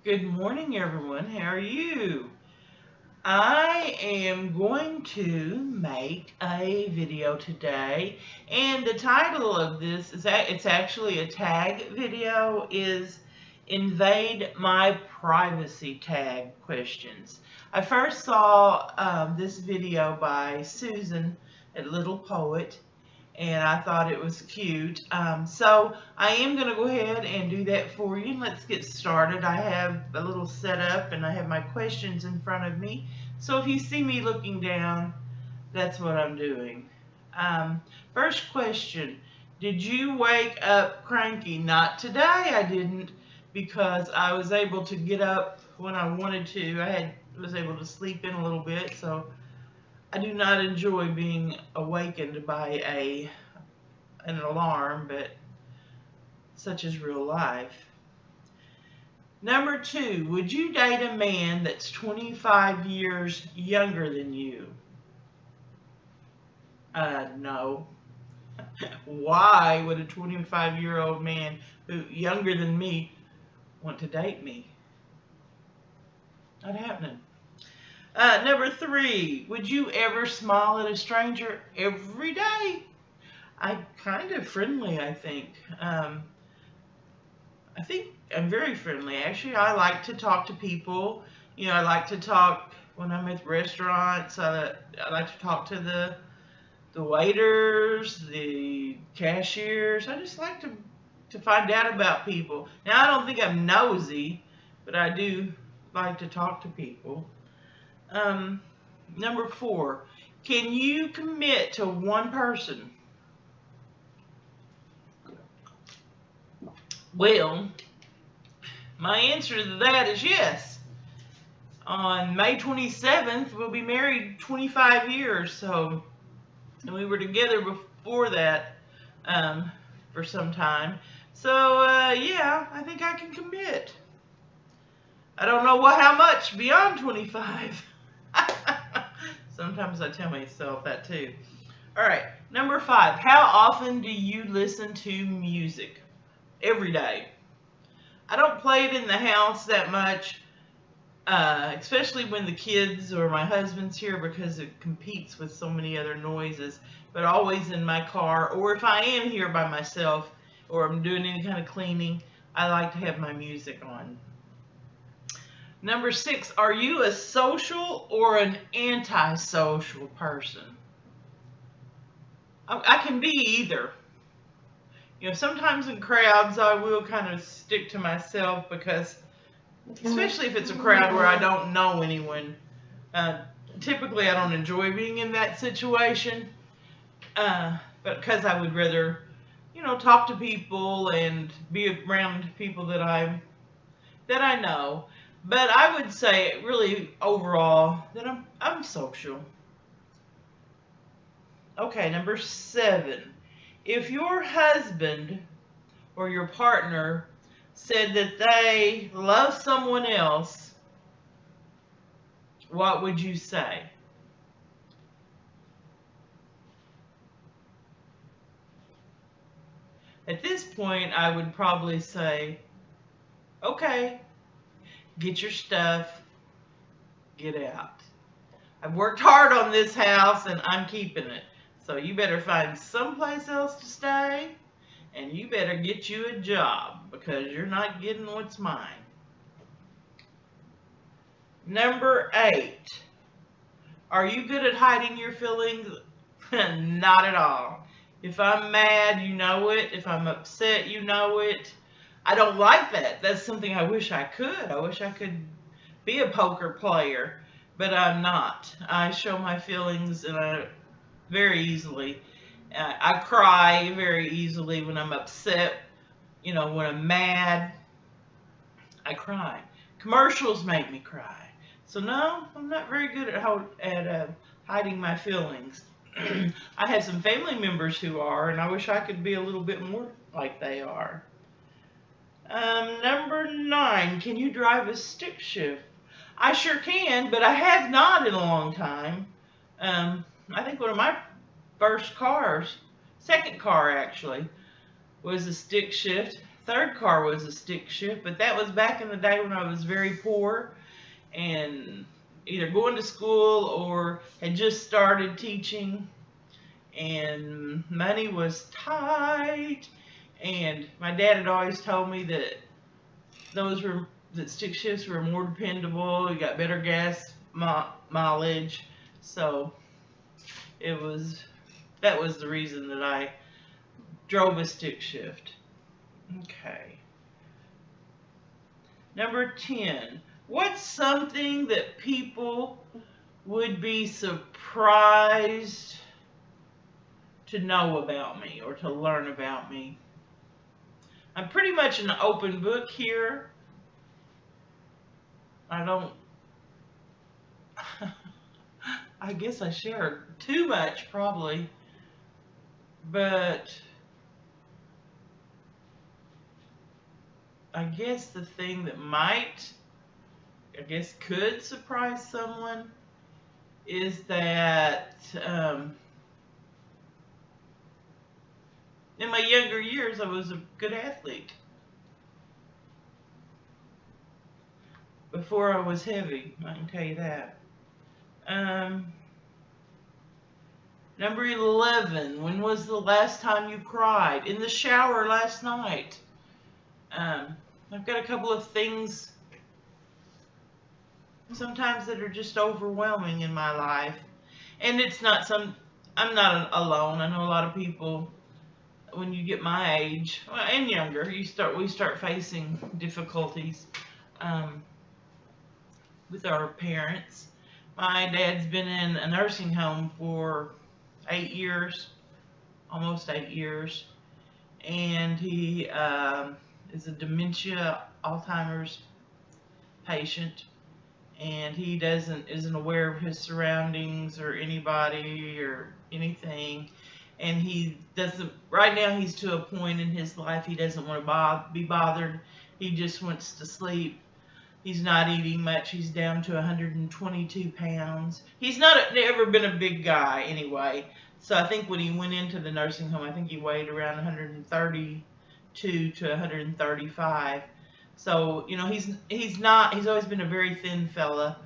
Good morning, everyone. How are you? I am going to make a video today, and the title of this is it's actually a tag video, is Invade My Privacy Tag questions. I first saw this video by Susan at Little Poet, and I thought it was cute. So I am going to go ahead and do that for you. Let's get started. I have a little setup and I have my questions in front of me. So if you see me looking down, that's what I'm doing. First question, did you wake up cranky? Not today, I didn't, because I was able to get up when I wanted to. was able to sleep in a little bit, so I do not enjoy being awakened by an alarm, but such is real life. Number 2, would you date a man that's 25 years younger than you? No. Why would a 25-year-old man younger than me want to date me? Not happening. Number 3, would you ever smile at a stranger? Every day. I'm kind of friendly, I think. I think I'm very friendly. Actually, I like to talk to people. You know, I like to talk when I'm at restaurants. I like to talk to the waiters, the cashiers. I just like to find out about people. Now, I don't think I'm nosy, but I do like to talk to people. Number 4, can you commit to one person? Well, my answer to that is yes. On May 27th, we'll be married 25 years, and we were together before that for some time. So, yeah, I think I can commit. I don't know how much beyond 25. Sometimes I tell myself that too. All right, number 5, how often do you listen to music? Every day. I don't play it in the house that much, especially when the kids or my husband's here, because it competes with so many other noises, but always in my car, or if I am here by myself or I'm doing any kind of cleaning, I like to have my music on. Number 6, are you a social or an antisocial person? I can be either. You know, sometimes in crowds I will kind of stick to myself, because especially if it's a crowd where I don't know anyone, typically I don't enjoy being in that situation, but because I would rather, you know, talk to people and be around people that I know. But I would say really overall that I'm social. Okay, number 7. If your husband or your partner said that they love someone else, what would you say? At this point, I would probably say, okay, get your stuff, get out. I've worked hard on this house and I'm keeping it. So you better find someplace else to stay, and you better get you a job, because you're not getting what's mine. Number 8, are you good at hiding your feelings? Not at all. If I'm mad, you know it. If I'm upset, you know it. I don't like that. That's something I wish I could. I wish I could be a poker player, but I'm not. I show my feelings very easily. I cry very easily when I'm upset. You know, when I'm mad, I cry. Commercials make me cry. So no, I'm not very good at hiding my feelings. I have some family members who are, and I wish I could be a little bit more like they are. Number 9, can you drive a stick shift? I sure can, but I have not in a long time. I think one of my first cars, second car actually, was a stick shift. third car was a stick shift, but that was back in the day when I was very poor and either going to school or had just started teaching, and money was tight. And my dad had always told me that that stick shifts were more dependable. You got better gas mileage, so that was the reason that I drove a stick shift. Okay. Number 10. What's something that people would be surprised to know about me or to learn about me? I'm pretty much an open book here. I guess I share too much probably, but I guess the thing that could surprise someone is that in my younger years I was a good athlete. Before I was heavy, I can tell you that. Number 11, when was the last time you cried? In the shower last night. I've got a couple of things sometimes that are just overwhelming in my life. And I'm not alone. I know a lot of people, when you get my age, and younger, we start facing difficulties with our parents. My dad's been in a nursing home for 8 years, almost 8 years, and he is a dementia, Alzheimer's patient, and he isn't aware of his surroundings or anybody or anything, and right now he's to a point in his life he doesn't want to be bothered. He just wants to sleep. He's not eating much. He's down to 122 pounds. He's never been a big guy anyway. So I think when he went into the nursing home, I think he weighed around 132 to 135. So, he's always been a very thin fella,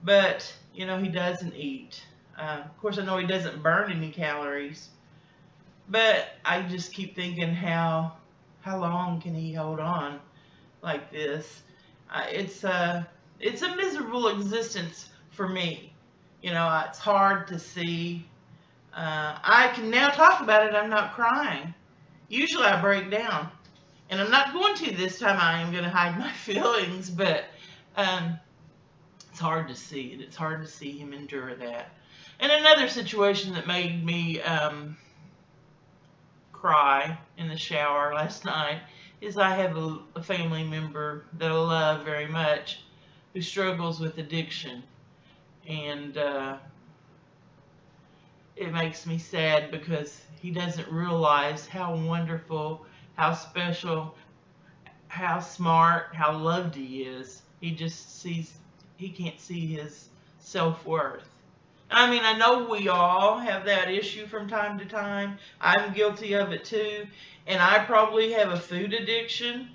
but, he doesn't eat. Of course, I know he doesn't burn any calories, but I just keep thinking how long can he hold on like this? It's a miserable existence for me. It's hard to see. I can now talk about it. I'm not crying. Usually I break down, and I'm not going to this time. I am going to hide my feelings, but it's hard to see it. It's hard to see him endure that. And another situation that made me cry in the shower last night is I have a family member that I love very much who struggles with addiction, and it makes me sad because he doesn't realize how wonderful, how special, how smart, how loved he is. He can't see his self-worth. I know we all have that issue from time to time. I'm guilty of it too. And I probably have a food addiction.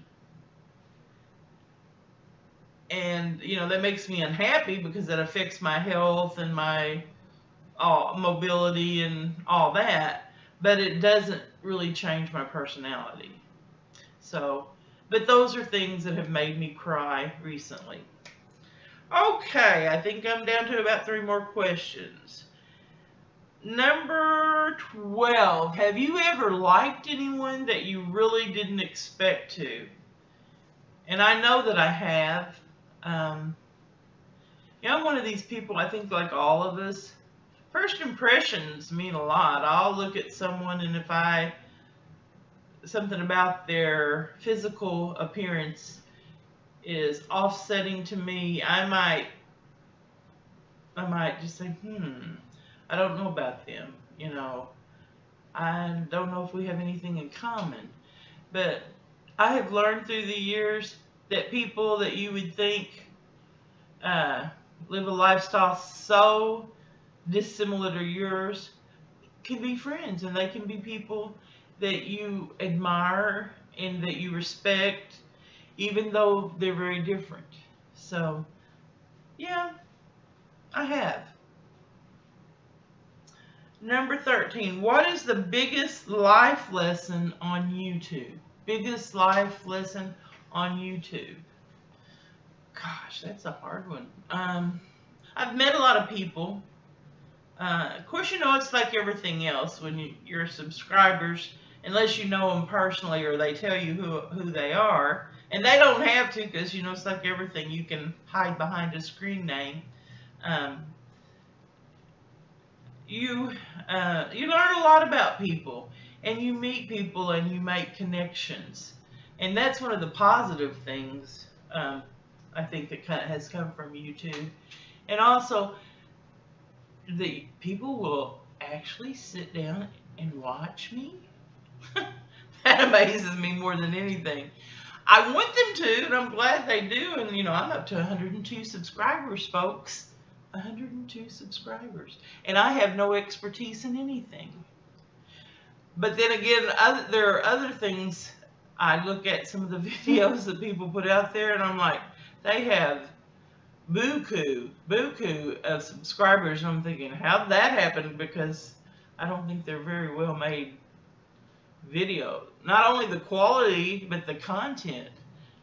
And, that makes me unhappy because that affects my health and my mobility and all that. But it doesn't really change my personality. But those are things that have made me cry recently. Okay, I think I'm down to about 3 more questions. Number 12, have you ever liked anyone that you really didn't expect to? And I know that I have. I'm one of these people, I think like all of us, first impressions mean a lot. I'll look at someone, and if something about their physical appearance is offsetting to me, I might just say, I don't know about them. I don't know if we have anything in common. But I have learned through the years that people that you would think live a lifestyle so dissimilar to yours can be friends, and they can be people that you admire and that you respect, even though they're very different. So, yeah, I have. Number 13, what is the biggest life lesson on YouTube? Biggest life lesson on YouTube? Gosh, that's a hard one. I've met a lot of people. Of course, you know, it's like everything else when your subscribers, unless you know them personally or they tell you who they are, and they don't have to, because, you know, it's like everything. You can hide behind a screen name. Um, you learn a lot about people, and you meet people, and you make connections, and that's one of the positive things I think that has come from YouTube. And also, the people will actually sit down and watch me. That amazes me more than anything. I want them to, and I'm glad they do. And, you know, I'm up to 102 subscribers, folks. 102 subscribers. And I have no expertise in anything. But then again, there are other things. I look at some of the videos that people put out there, and I'm like, they have buku of subscribers. And I'm thinking, how'd that happen? Because I don't think they're very well made videos. Not only the quality, but the content.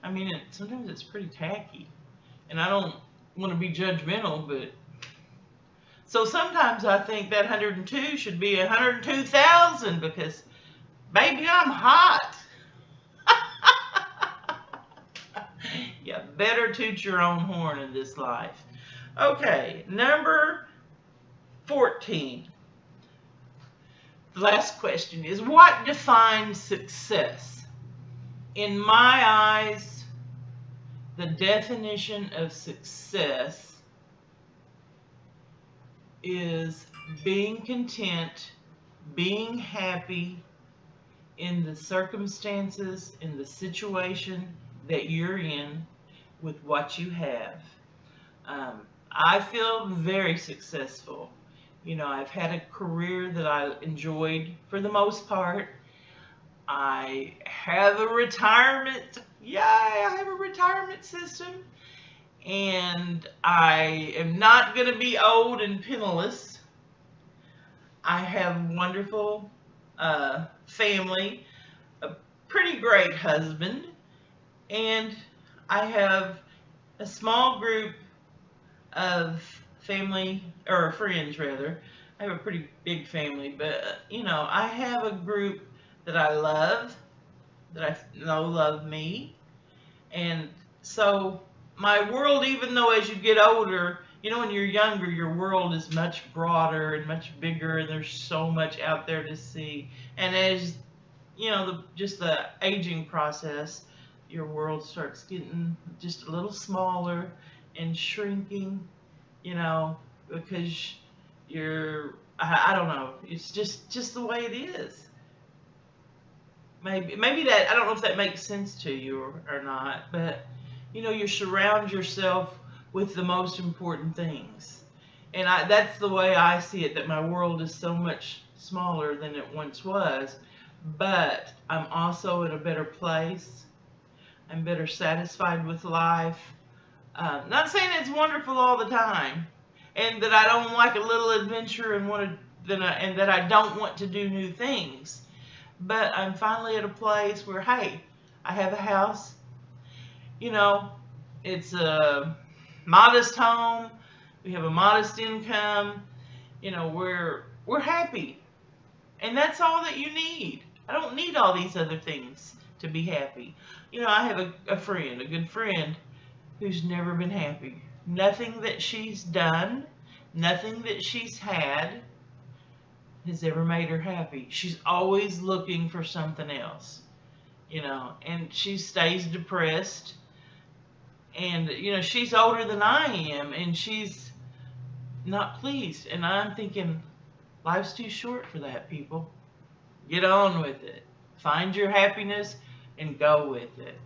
I mean, sometimes it's pretty tacky. And I don't want to be judgmental, but so sometimes I think that 102 should be 102,000, because baby, I'm hot. You better toot your own horn in this life. Okay, number 14. The last question is, what defines success? In my eyes, the definition of success is being content, being happy in the circumstances, in the situation that you're in, with what you have. I feel very successful. You know, I've had a career that I enjoyed for the most part. I have a retirement, yay, I have a retirement system. And I am not going to be old and penniless. I have a wonderful family, a pretty great husband, and I have a small group of family, or friends rather. I have a pretty big family, but you know, I have a group that I love, that I know love me. And so my world, even though as you get older, you know, when you're younger, your world is much broader and much bigger, and there's so much out there to see. And as you know, just the aging process, your world starts getting just a little smaller and shrinking, you know, because I don't know, it's just the way it is. Maybe that, I don't know if that makes sense to you or not, but you know, you surround yourself with the most important things. And that's the way I see it, that my world is so much smaller than it once was, but I'm also in a better place. I'm better satisfied with life. Not saying it's wonderful all the time, and that I don't like a little adventure and that I don't want to do new things. But I'm finally at a place where, hey, I have a house. You know, it's a modest home. We have a modest income. You know, we're happy, and that's all that you need. I don't need all these other things to be happy. You know, I have a friend, a good friend, who's never been happy. Nothing that she's done, nothing that she's had has ever made her happy. She's always looking for something else, you know, and she stays depressed. And, you know, she's older than I am, and she's not pleased. And I'm thinking, life's too short for that, people. Get on with it. Find your happiness and go with it.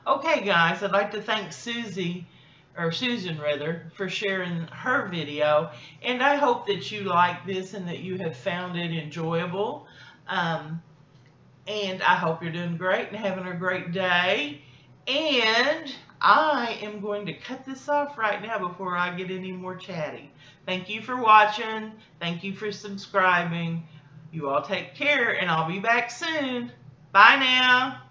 Okay, guys, I'd like to thank Susan rather, for sharing her video, and I hope that you like this and that you have found it enjoyable. And I hope you're doing great and having a great day. And I am going to cut this off right now before I get any more chatty. Thank you for watching. Thank you for subscribing. You all take care, and I'll be back soon. Bye now.